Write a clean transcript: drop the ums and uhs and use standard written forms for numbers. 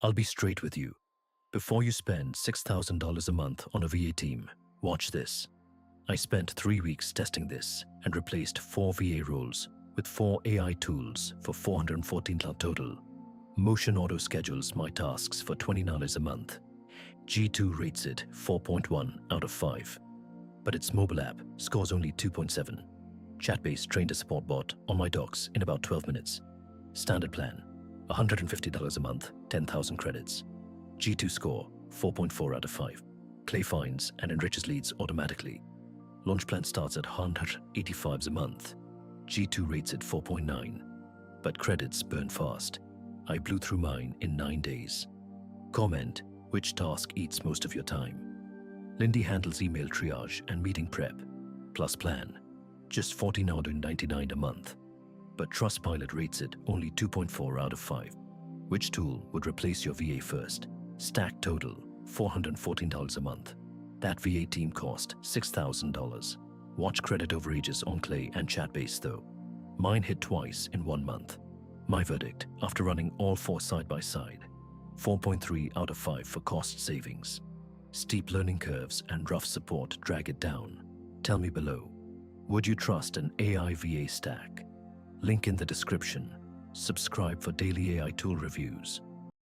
I'll be straight with you. Before you spend $6,000 a month on a VA team, watch this. I spent 3 weeks testing this and replaced 4 VA roles with 4 AI tools for $414 total. Motion auto schedules my tasks for $20 a month. G2 rates it 4.1 out of 5. But its mobile app scores only 2.7. Chatbase trained a support bot on my docs in about 12 minutes. Standard plan, $150 a month, 10,000 credits. G2 score, 4.4 out of 5. Clay finds and enriches leads automatically. Launch plan starts at $185 a month. G2 rates it 4.9. But credits burn fast. I blew through mine in 9 days. Comment which task eats most of your time. Lindy handles email triage and meeting prep, plus plan. Just $14.99 a month. But Trustpilot rates it only 2.4 out of 5. Which tool would replace your VA first? Stack total, $414 a month. That VA team cost $6,000. Watch credit overages on Clay and Chatbase though. Mine hit twice in 1 month. My verdict, after running all 4 side by side, 4.3 out of 5 for cost savings. Steep learning curves and rough support drag it down. Tell me below, would you trust an AI VA stack? Link in the description. Subscribe for daily AI tool reviews.